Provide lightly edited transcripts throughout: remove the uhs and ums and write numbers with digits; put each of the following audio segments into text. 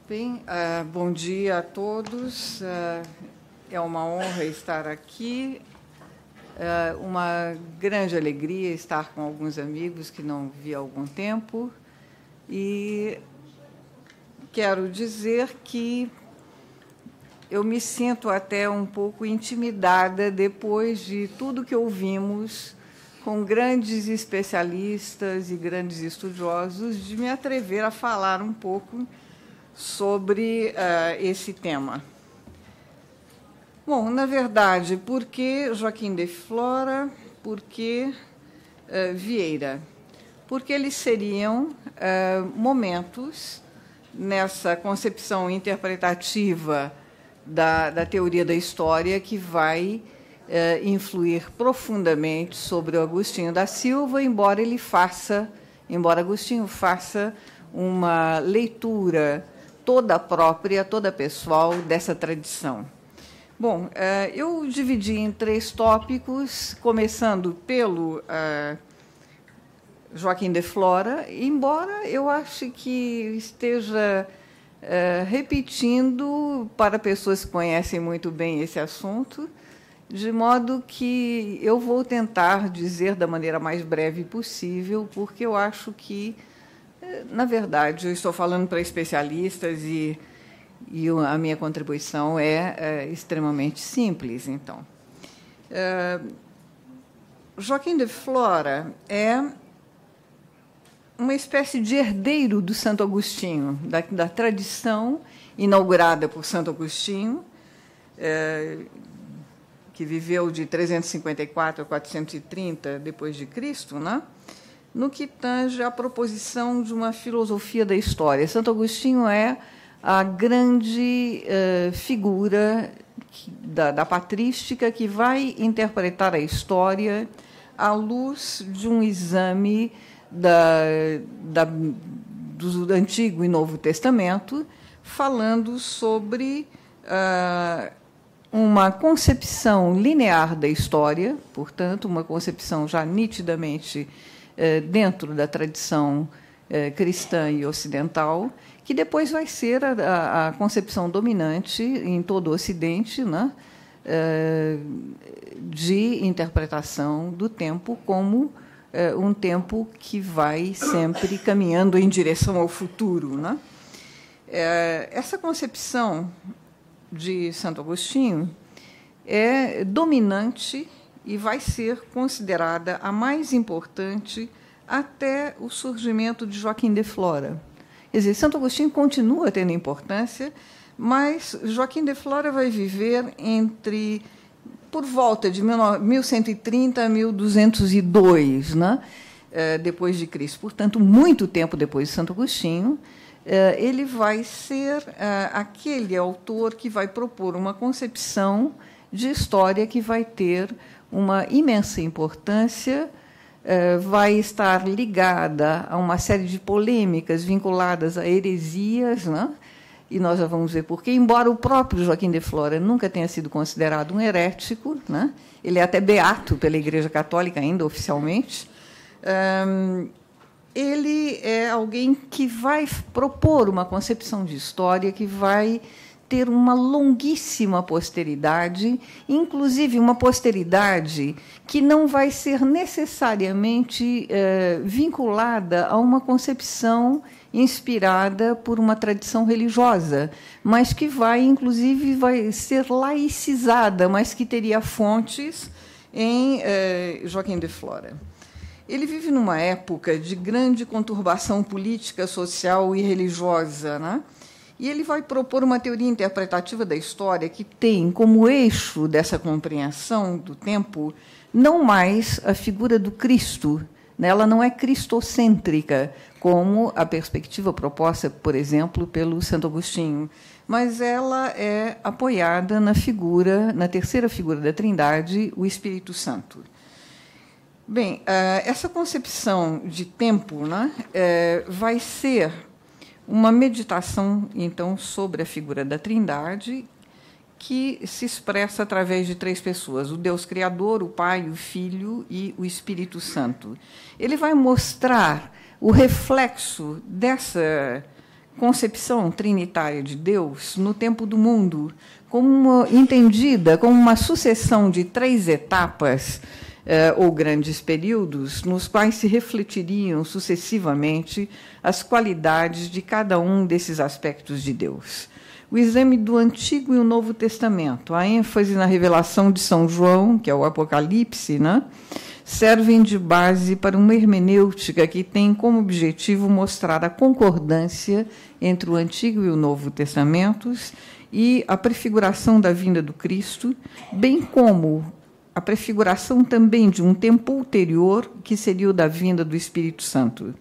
Bem, bom dia a todos. É uma honra estar aqui. Uma grande alegria estar com alguns amigos que não vi há algum tempo. E quero dizer que eu me sinto até um pouco intimidada depois de tudo que ouvimos com grandes especialistas e grandes estudiosos, de me atrever a falar um pouco sobre esse tema. Bom, na verdade, por que Joaquim de Flora, por que Vieira? Porque eles seriam momentos nessa concepção interpretativa da teoria da história que vai influir profundamente sobre o Agostinho da Silva, embora Agostinho faça uma leitura toda própria, toda pessoal dessa tradição. Bom, eu dividi em 3 tópicos, começando pelo Joaquim de Flora, embora eu ache que esteja repetindo para pessoas que conhecem muito bem esse assunto, de modo que eu vou tentar dizer da maneira mais breve possível, porque eu acho que, na verdade, eu estou falando para especialistas e a minha contribuição é extremamente simples. Então, Joaquim de Flora é uma espécie de herdeiro do Santo Agostinho, da tradição inaugurada por Santo Agostinho, que viveu de 354 a 430 depois de Cristo, né? No que tange à proposição de uma filosofia da história. Santo Agostinho é a grande figura da patrística que vai interpretar a história à luz de um exame do Antigo e Novo Testamento, falando sobre uma concepção linear da história, portanto, uma concepção já nitidamente dentro da tradição cristã e ocidental, que depois vai ser a concepção dominante em todo o Ocidente, né, de interpretação do tempo como um tempo que vai sempre caminhando em direção ao futuro, né? Essa concepção de Santo Agostinho é dominante e vai ser considerada a mais importante até o surgimento de Joaquim de Flora. Quer dizer, Santo Agostinho continua tendo importância, mas Joaquim de Flora vai viver por volta de 1130 a 1202, né? Depois de Cristo. Portanto, muito tempo depois de Santo Agostinho, ele vai ser aquele autor que vai propor uma concepção de história que vai ter uma imensa importância, vai estar ligada a uma série de polêmicas vinculadas a heresias, né? E nós já vamos ver por quê, embora o próprio Joaquim de Flora nunca tenha sido considerado um herético, né? Ele é até beato pela Igreja Católica, ainda oficialmente, ele é alguém que vai propor uma concepção de história que vai ter uma longuíssima posteridade, inclusive uma posteridade que não vai ser necessariamente vinculada a uma concepção inspirada por uma tradição religiosa, mas que inclusive, vai ser laicizada, mas que teria fontes em Joaquim de Flora. Ele vive numa época de grande conturbação política, social e religiosa, né? E ele vai propor uma teoria interpretativa da história que tem como eixo dessa compreensão do tempo não mais a figura do Cristo, né? Ela não é cristocêntrica, como a perspectiva proposta, por exemplo, pelo Santo Agostinho, mas ela é apoiada na terceira figura da Trindade, o Espírito Santo. Bem, essa concepção de tempo, né, vai ser uma meditação, então, sobre a figura da Trindade, que se expressa através de 3 pessoas: o Deus Criador, o Pai, o Filho e o Espírito Santo. Ele vai mostrar o reflexo dessa concepção trinitária de Deus no tempo do mundo, entendida como uma sucessão de 3 etapas ou grandes períodos, nos quais se refletiriam sucessivamente as qualidades de cada um desses aspectos de Deus. O exame do Antigo e o Novo Testamento, a ênfase na revelação de São João, que é o Apocalipse, né, servem de base para uma hermenêutica que tem como objetivo mostrar a concordância entre o Antigo e o Novo Testamentos e a prefiguração da vinda do Cristo, bem como a prefiguração também de um tempo ulterior, que seria o da vinda do Espírito Santo.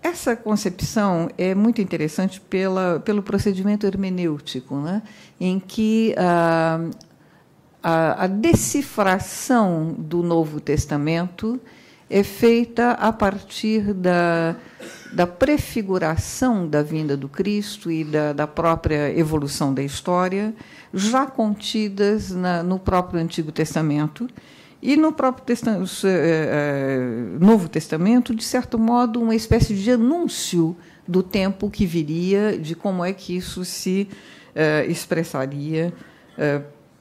Essa concepção é muito interessante pelo procedimento hermenêutico, né, em que a decifração do Novo Testamento é feita a partir da prefiguração da vinda do Cristo e da própria evolução da história, já contidas no próprio Antigo Testamento. E no próprio Novo Testamento, de certo modo, uma espécie de anúncio do tempo que viria, de como é que isso se expressaria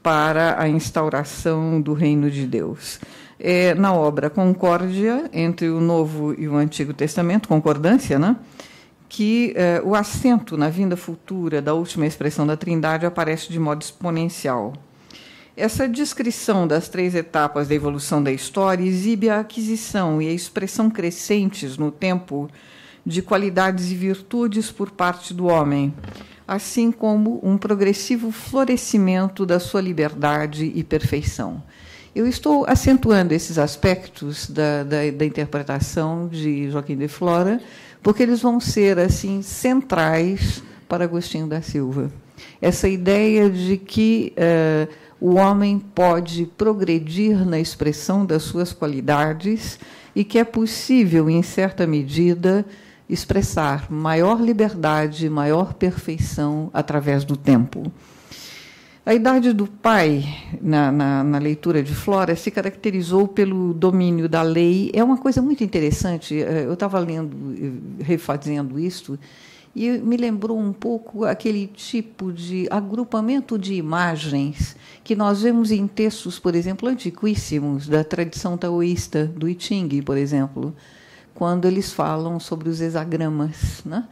para a instauração do reino de Deus. Na obra Concórdia, entre o Novo e o Antigo Testamento, concordância, né, que o acento na vinda futura da última expressão da Trindade aparece de modo exponencial. Essa descrição das 3 etapas da evolução da história exibe a aquisição e a expressão crescentes no tempo de qualidades e virtudes por parte do homem, assim como um progressivo florescimento da sua liberdade e perfeição. Eu estou acentuando esses aspectos da interpretação de Joaquim de Flora, porque eles vão ser assim centrais para Agostinho da Silva. Essa ideia de que o homem pode progredir na expressão das suas qualidades e que é possível, em certa medida, expressar maior liberdade, maior perfeição através do tempo. A idade do pai, na leitura de Flora, se caracterizou pelo domínio da lei. É uma coisa muito interessante. Eu estava lendo, refazendo isto, e me lembrou um pouco aquele tipo de agrupamento de imagens que nós vemos em textos, por exemplo, antiquíssimos, da tradição taoísta, do I Ching, por exemplo, quando eles falam sobre os hexagramas, né?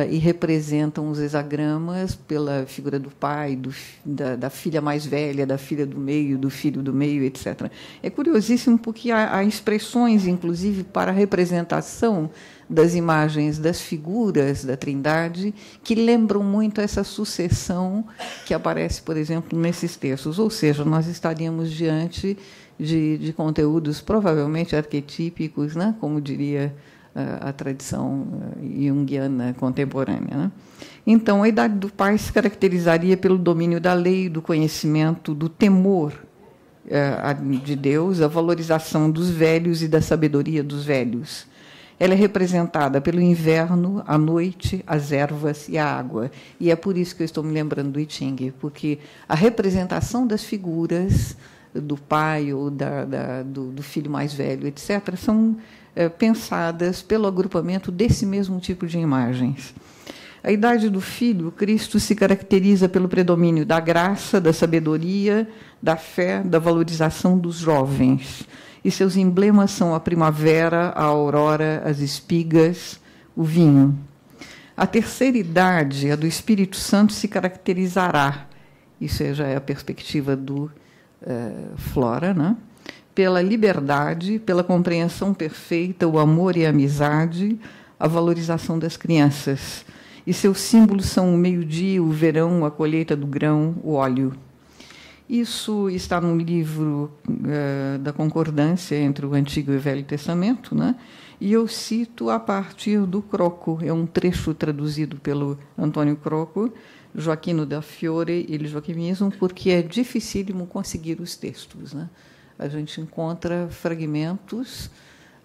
E representam os hexagramas pela figura do pai, da filha mais velha, da filha do meio, do filho do meio, etc. É curiosíssimo porque há expressões, inclusive, para a representação das imagens das figuras da Trindade que lembram muito essa sucessão que aparece, por exemplo, nesses textos. Ou seja, nós estaríamos diante de conteúdos provavelmente arquetípicos, né? Como diria a tradição junguiana contemporânea, né? Então, a idade do pai se caracterizaria pelo domínio da lei, do conhecimento, do temor de Deus, a valorização dos velhos e da sabedoria dos velhos. Ela é representada pelo inverno, a noite, as ervas e a água. E é por isso que eu estou me lembrando do I Ching, porque a representação das figuras do pai ou do filho mais velho, etc., são pensadas pelo agrupamento desse mesmo tipo de imagens. A idade do filho, Cristo, se caracteriza pelo predomínio da graça, da sabedoria, da fé, da valorização dos jovens. E seus emblemas são a primavera, a aurora, as espigas, o vinho. A terceira idade, a do Espírito Santo, se caracterizará, isso já é a perspectiva do Flora, né? Pela liberdade, pela compreensão perfeita, o amor e a amizade, a valorização das crianças. E seus símbolos são o meio-dia, o verão, a colheita do grão, o óleo. Isso está no livro da concordância entre o Antigo e o Velho Testamento, né? E eu cito a partir do Croco, é um trecho traduzido pelo Antônio Croco, Joaquino da Fiore e Joaquimismo, porque é dificílimo conseguir os textos, né? A gente encontra fragmentos,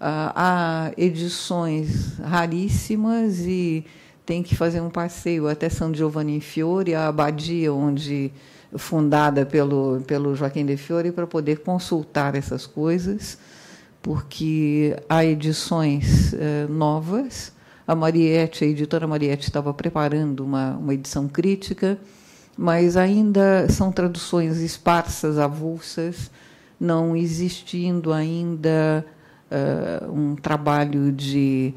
há edições raríssimas e tem que fazer um passeio até San Giovanni in Fiore, a abadia fundada pelo Joaquim de Fiore, para poder consultar essas coisas, porque há edições novas, A Mariette, a editora Mariette, estava preparando uma edição crítica, mas ainda são traduções esparsas, avulsas, não existindo ainda um trabalho de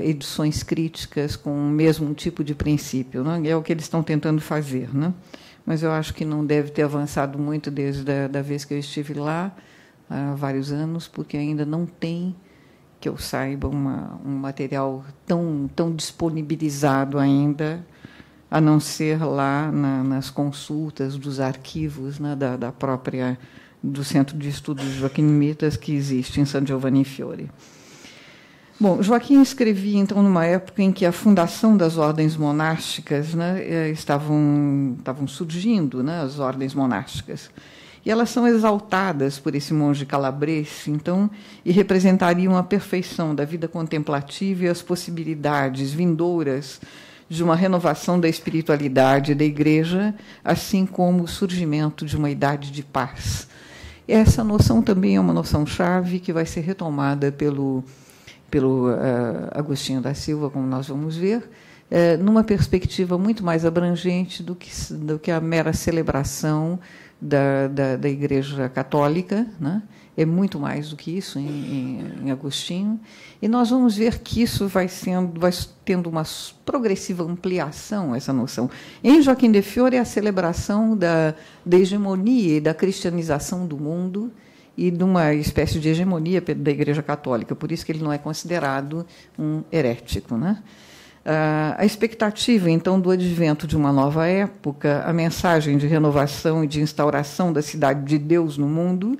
edições críticas com o mesmo tipo de princípio, né? É o que eles estão tentando fazer, né? Mas eu acho que não deve ter avançado muito desde a vez que eu estive lá, há vários anos, porque ainda não tem, que eu saiba, um material tão disponibilizado ainda, a não ser lá nas consultas dos arquivos, né, do Centro de Estudos Joaquim Mitas, que existe em San Giovanni Fiore. Bom, Joaquim escrevia, então, numa época em que a fundação das ordens monásticas, né, estavam surgindo, né, as ordens monásticas, e elas são exaltadas por esse monge calabrese, então, e representariam a perfeição da vida contemplativa e as possibilidades vindouras de uma renovação da espiritualidade da Igreja, assim como o surgimento de uma idade de paz. Essa noção também é uma noção-chave que vai ser retomada pelo Agostinho da Silva, como nós vamos ver, numa perspectiva muito mais abrangente do que a mera celebração da Igreja Católica, né? É muito mais do que isso em Agostinho, e nós vamos ver que isso vai tendo uma progressiva ampliação, essa noção. Em Joaquim de Fiore, é a celebração da hegemonia e da cristianização do mundo, e de uma espécie de hegemonia da Igreja Católica, por isso que ele não é considerado um herético, né? A expectativa, então, do advento de uma nova época, a mensagem de renovação e de instauração da cidade de Deus no mundo,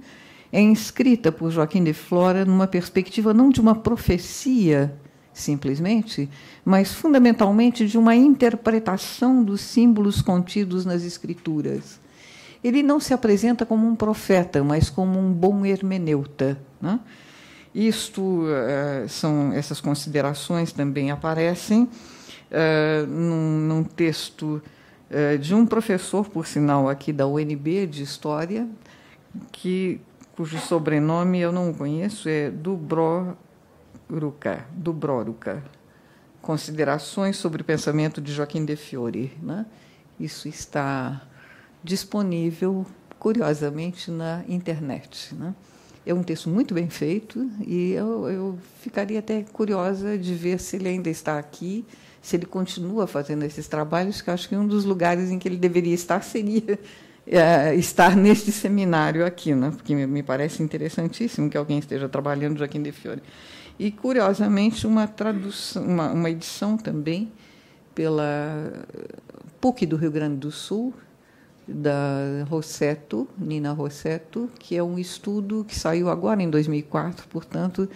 é inscrita por Joaquim de Flora numa perspectiva não de uma profecia, simplesmente, mas, fundamentalmente, de uma interpretação dos símbolos contidos nas Escrituras. Ele não se apresenta como um profeta, mas como um bom hermeneuta, né? Essas considerações também aparecem num texto de um professor, por sinal, aqui da UNB, de História, cujo sobrenome eu não conheço, é Dubroruca. Considerações sobre o pensamento de Joaquim de Fiore, né? Isso está disponível, curiosamente, na internet, né? É um texto muito bem feito e eu ficaria até curiosa de ver se ele ainda está aqui, se ele continua fazendo esses trabalhos, que eu acho que um dos lugares em que ele deveria estar seria estar neste seminário aqui, né? Porque me parece interessantíssimo que alguém esteja trabalhando Joaquim de Fiore. E, curiosamente, uma tradução, uma edição também pela PUC do Rio Grande do Sul, da Rossetto, Nina Rossetto, que é um estudo que saiu agora em 2004, portanto,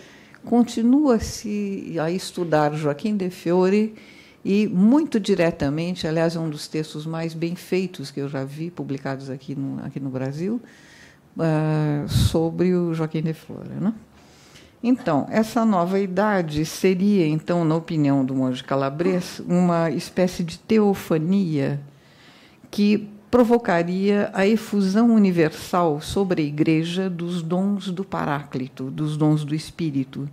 continua-se a estudar Joaquim de Fiore e, muito diretamente, aliás, é um dos textos mais bem feitos que eu já vi, publicados aqui no Brasil, sobre o Joaquim de Flora, né? Então, essa nova idade seria, então, na opinião do monge calabrese, uma espécie de teofania que provocaria a efusão universal sobre a Igreja dos dons do Paráclito, dos dons do Espírito.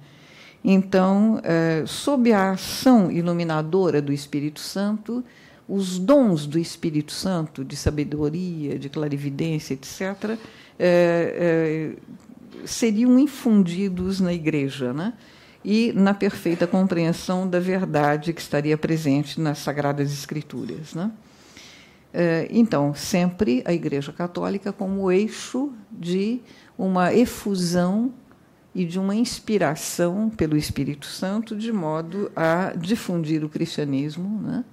Então, sob a ação iluminadora do Espírito Santo, os dons do Espírito Santo, de sabedoria, de clarividência, etc., seriam infundidos na Igreja, né? E na perfeita compreensão da verdade que estaria presente nas Sagradas Escrituras, né? Então, sempre a Igreja Católica como eixo de uma efusão e de uma inspiração pelo Espírito Santo, de modo a difundir o cristianismo, né?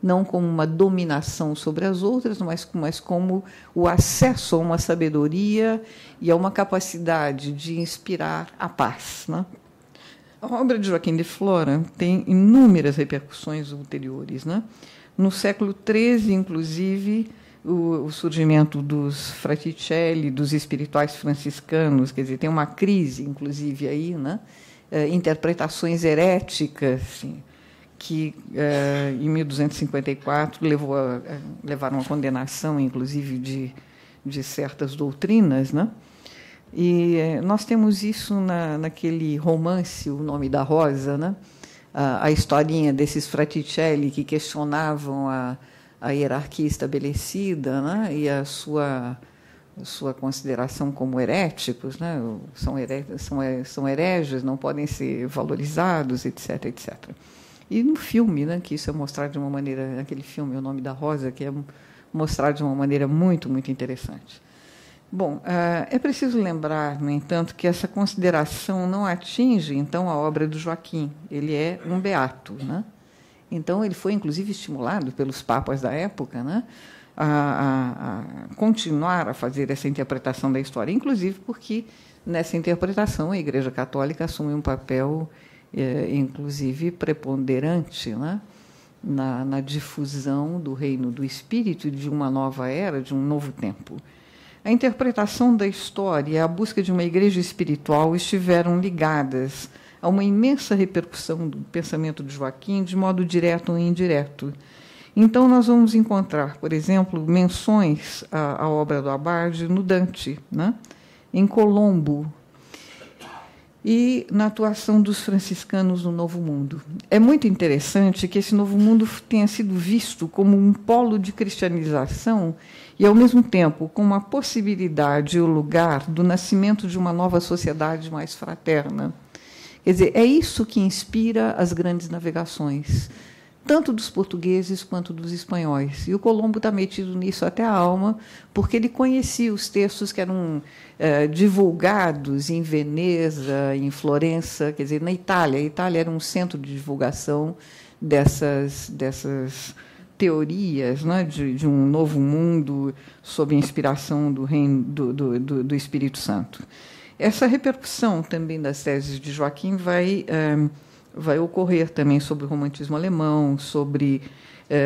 Não como uma dominação sobre as outras, mas como o acesso a uma sabedoria e a uma capacidade de inspirar a paz, né? A obra de Joaquim de Flora tem inúmeras repercussões ulteriores, né? No século XIII, inclusive, o surgimento dos fraticelli, dos espirituais franciscanos, quer dizer, tem uma crise, inclusive, aí, né? Interpretações heréticas, assim, que, em 1254, levaram à condenação, inclusive, de certas doutrinas, né? E nós temos isso naquele romance, O Nome da Rosa, né? a historinha desses Fraticelli que questionavam a hierarquia estabelecida, né, e a sua consideração como heréticos, né, são hereges, não podem ser valorizados, etc., etc. E no filme, né, que isso é mostrado de uma maneira, aquele filme, O Nome da Rosa, que é mostrado de uma maneira muito, muito interessante. Bom, é preciso lembrar, no entanto, que essa consideração não atinge, então, a obra do Joaquim. Ele é um beato, né? Então, ele foi, inclusive, estimulado pelos papas da época, né, a continuar a fazer essa interpretação da história, inclusive porque, nessa interpretação, a Igreja Católica assume um papel, inclusive, preponderante, né, na difusão do reino do Espírito, de uma nova era, de um novo tempo. A interpretação da história e a busca de uma igreja espiritual estiveram ligadas a uma imensa repercussão do pensamento de Joaquim, de modo direto ou indireto. Então, nós vamos encontrar, por exemplo, menções à obra do Abade no Dante, né, em Colombo, e na atuação dos franciscanos no Novo Mundo. É muito interessante que esse Novo Mundo tenha sido visto como um polo de cristianização e, ao mesmo tempo, com uma possibilidade e o lugar do nascimento de uma nova sociedade mais fraterna. Quer dizer, é isso que inspira as grandes navegações, tanto dos portugueses quanto dos espanhóis. E o Colombo está metido nisso até a alma, porque ele conhecia os textos que eram divulgados em Veneza, em Florença, quer dizer, na Itália. A Itália era um centro de divulgação dessas teorias, né, de um novo mundo sob a inspiração do reino do Espírito Santo. Essa repercussão também das teses de Joaquim vai ocorrer também sobre o romantismo alemão, sobre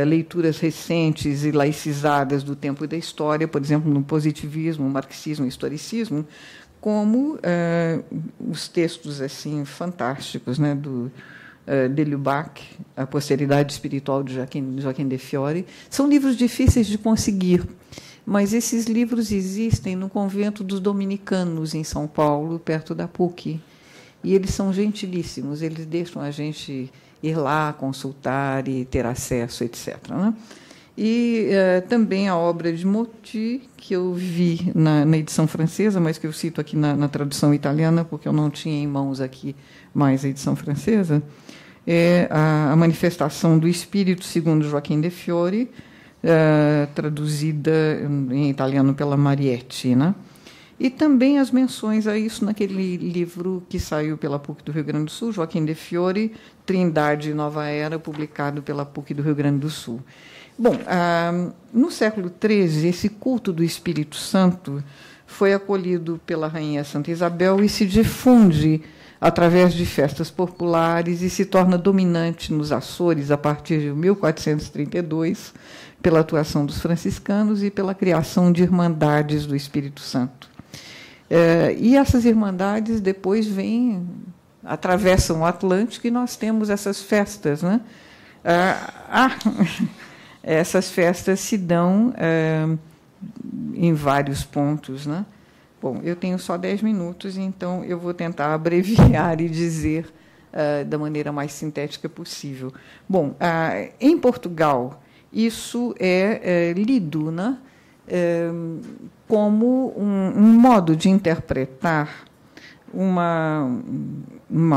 leituras recentes e laicizadas do tempo e da história, por exemplo, no positivismo, marxismo e historicismo, como os textos assim fantásticos, né, do de Lubac, A Posteridade Espiritual de Joaquim de Fiore. São livros difíceis de conseguir, mas esses livros existem no convento dos dominicanos, em São Paulo, perto da PUC. E eles são gentilíssimos, eles deixam a gente ir lá, consultar e ter acesso, etc., né? E também a obra de Motti, que eu vi na edição francesa, mas que eu cito aqui na tradução italiana, porque eu não tinha em mãos aqui mais a edição francesa, é a Manifestação do Espírito segundo Joaquim de Fiore, traduzida em italiano pela Marietti, né? E também as menções a isso naquele livro que saiu pela PUC do Rio Grande do Sul, Joaquim de Fiore, Trindade e Nova Era, publicado pela PUC do Rio Grande do Sul. Bom, no século XIII, esse culto do Espírito Santo foi acolhido pela rainha Santa Isabel e se difunde através de festas populares e se torna dominante nos Açores a partir de 1432, pela atuação dos franciscanos e pela criação de irmandades do Espírito Santo. E essas irmandades depois atravessam o Atlântico e nós temos essas festas, né? Essas festas se dão em vários pontos, né? Bom, eu tenho só 10 minutos, então eu vou tentar abreviar e dizer da maneira mais sintética possível. Bom, em Portugal, isso é lido, né, como um modo de interpretar uma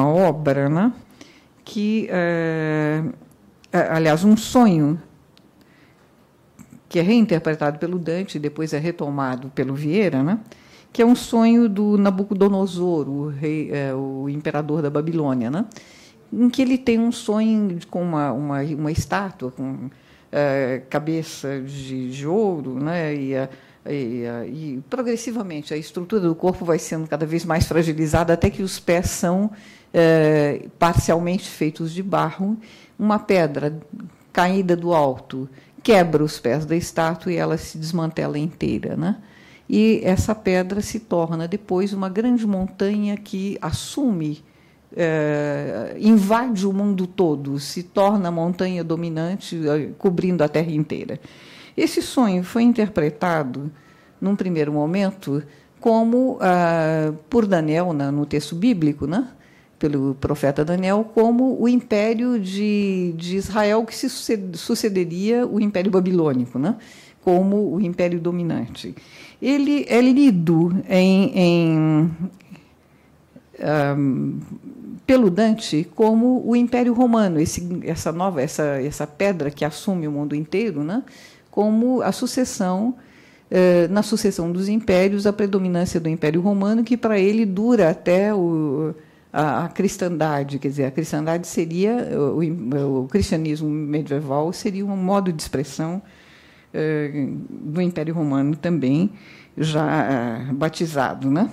obra, né, que, aliás, um sonho que é reinterpretado pelo Dante e depois é retomado pelo Vieira, né, que é um sonho do Nabucodonosor, o imperador da Babilônia, né, em que ele tem um sonho com uma estátua com cabeça de ouro, né, e progressivamente a estrutura do corpo vai sendo cada vez mais fragilizada, até que os pés são parcialmente feitos de barro. Uma pedra caída do alto quebra os pés da estátua e ela se desmantela inteira, né? E essa pedra se torna depois uma grande montanha que assume, invade o mundo todo, se torna a montanha dominante, cobrindo a terra inteira. Esse sonho foi interpretado, num primeiro momento, como por Daniel, no texto bíblico, né, pelo profeta Daniel como o império de Israel que se sucederia o Império Babilônico, né? Como o império dominante. Ele é lido pelo Dante como o Império Romano, essa pedra que assume o mundo inteiro, né? Como a sucessão, na sucessão dos impérios, a predominância do Império Romano, que para ele dura até a cristandade, quer dizer, a cristandade seria, o cristianismo medieval seria um modo de expressão do Império Romano também, já batizado, né?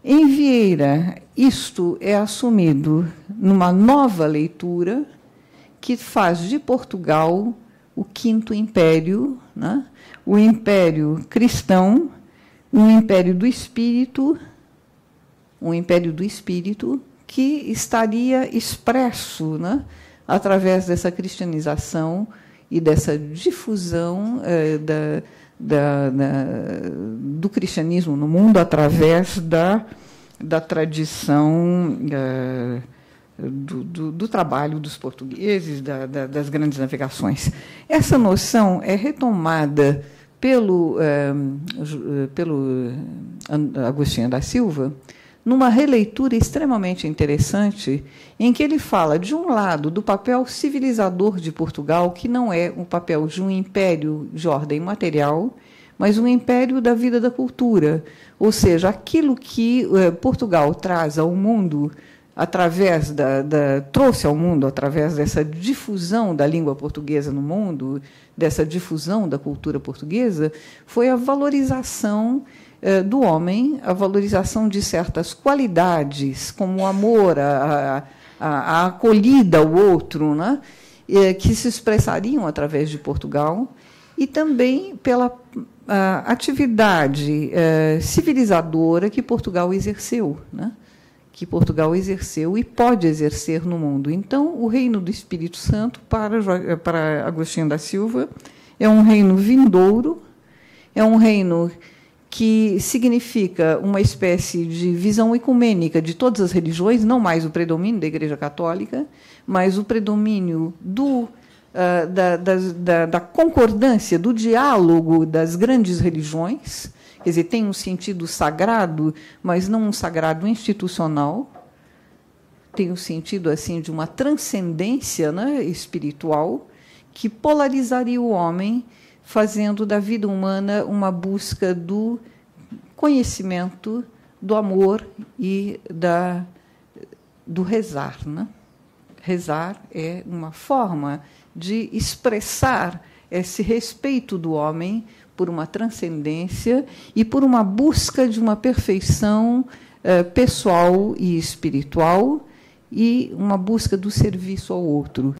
Em Vieira, isto é assumido numa nova leitura que faz de Portugal o quinto império, né? O império cristão, um império do espírito que estaria expresso, né? Através dessa cristianização e dessa difusão do cristianismo no mundo através da tradição do trabalho dos portugueses, das grandes navegações. Essa noção é retomada pelo Agostinho da Silva numa releitura extremamente interessante, em que ele fala, de um lado, do papel civilizador de Portugal, que não é um papel de um império de ordem material, mas um império da vida da cultura, ou seja, aquilo que Portugal traz ao mundo trouxe ao mundo através dessa difusão da língua portuguesa no mundo, dessa difusão da cultura portuguesa, foi a valorização do homem, a valorização de certas qualidades, como o amor, a acolhida ao outro, né? Que se expressariam através de Portugal, e também pela atividade civilizadora que Portugal exerceu, né? Que Portugal exerceu e pode exercer no mundo. Então, o reino do Espírito Santo, para Agostinho da Silva, é um reino vindouro, é um reino que significa uma espécie de visão ecumênica de todas as religiões, não mais o predomínio da Igreja Católica, mas o predomínio da concordância, do diálogo das grandes religiões. Quer dizer, tem um sentido sagrado, mas não um sagrado institucional, tem um sentido assim de uma transcendência, né, espiritual, que polarizaria o homem, fazendo da vida humana uma busca do conhecimento, do amor e do rezar, né? Rezar é uma forma de expressar esse respeito do homem por uma transcendência e por uma busca de uma perfeição pessoal e espiritual, e uma busca do serviço ao outro.